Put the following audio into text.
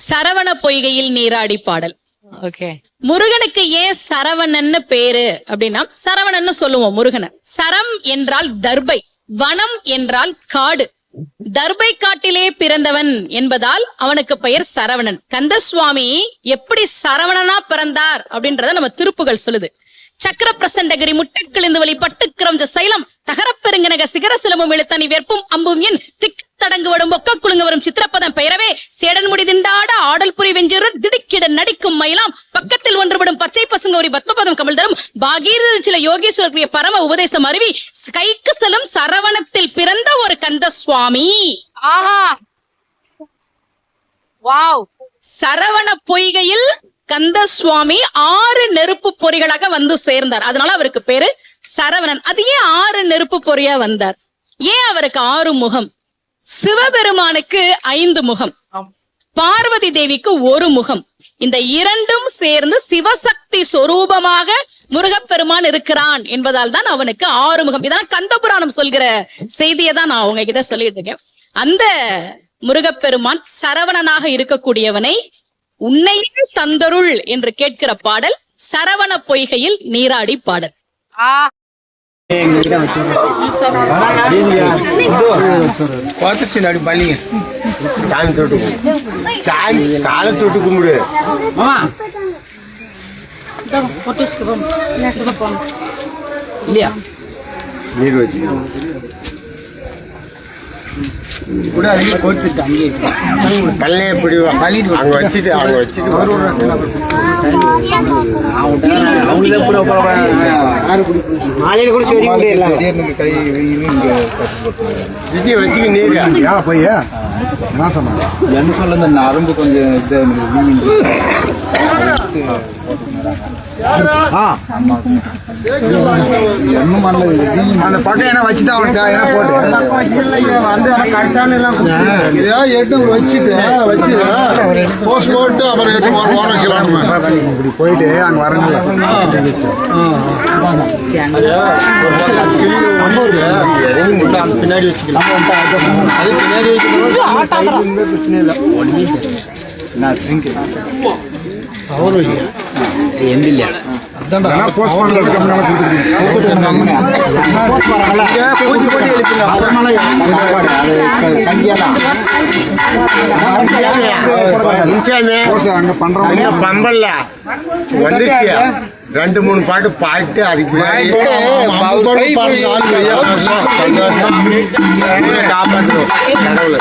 சரவண பொய்கையில் நீராடி பாடல். ஓகே. முருகனுக்கு ஏன் சரவணன்னு பேரு அப்படின்னா, சரவணன்னு சொல்லுவோம் முருகனை. சரம் என்றால் தர்பை, வனம் என்றால் காடு. தர்பை காட்டிலே பிறந்தவன் என்பதால் அவனுக்கு பெயர் சரவணன். கந்தசுவாமி எப்படி சரவணனா பிறந்தார் அப்படின்றத நம்ம திருப்புகள் சொல்லுது. சக்கர பிரசண்டகிரி முட்டக்கிழிந்து வழி பட்டுக்கிரஞ்ச சைலம் தகரப்பெருங்கனக சிகர சிலமும் இழுத்தனி வெற்பும் அம்பும் என் திக்கு தடங்கு வடும் ஒக்க குழுங்க வரும் சித்திரப்பதம் பெயரவே சேடன் முடி திண்டாட ஆடல் புரி வெஞ்சிரு திடுக்கிட நடிக்கும் மயிலாம் பக்கத்தில் ஒன்றுபடும் பச்சை பசுங்கோரி பத்மபதம் கமல் தரும் பாகீர சில யோகேஸ்வரர் பரம உபதேசம் அருவி கைக்கு செல்லும் சரவணத்தில் பிறந்த ஒரு கந்த சுவாமி. சரவண பொய்கையில் கந்த சுவாமி 6 நெருப்பு பொறிகளாக வந்து சேர்ந்தார். அதனால அவருக்கு பேரு சரவணன். அது ஏன் 6 நெருப்பு பொறியா வந்தார்? ஏன் அவருக்கு 6 முகம்? சிவபெருமானுக்கு 5 முகம், பார்வதி தேவிக்கு 1 முகம். இந்த 2ம் சேர்ந்து சிவசக்தி சொரூபமாக முருகப்பெருமான் இருக்கிறான் என்பதால் தான் அவனுக்கு 6 முகம். இதான் கந்தபுராணம் சொல்கிற செய்தியை தான் நான் உங்ககிட்ட சொல்லிட்டு இருக்கேன். அந்த முருகப்பெருமான் சரவணனாக இருக்கக்கூடியவனை உன்னையே தந்தருள் என்று கேட்கிற பாடல் சரவண பொய்கையில் நீராடி பாடல். நரம்பு கொஞ்சம் அந்த பக்கம் என்ன வச்சுட்டு அவனுக்கு என்ன போட்டு போஸ்ட் போட்டு அப்புறம் இப்படி போயிட்டு அங்க வரணும். பின்னாடி வச்சுக்கலாம், அது பின்னாடி வச்சுக்கலாம், பிரச்சனை இல்லை. பம்பல்ல வந்துருச்சு 2-3 பாட்டு பாட்டு அதுக்கு காப்பாற்றணும் கடவுள்.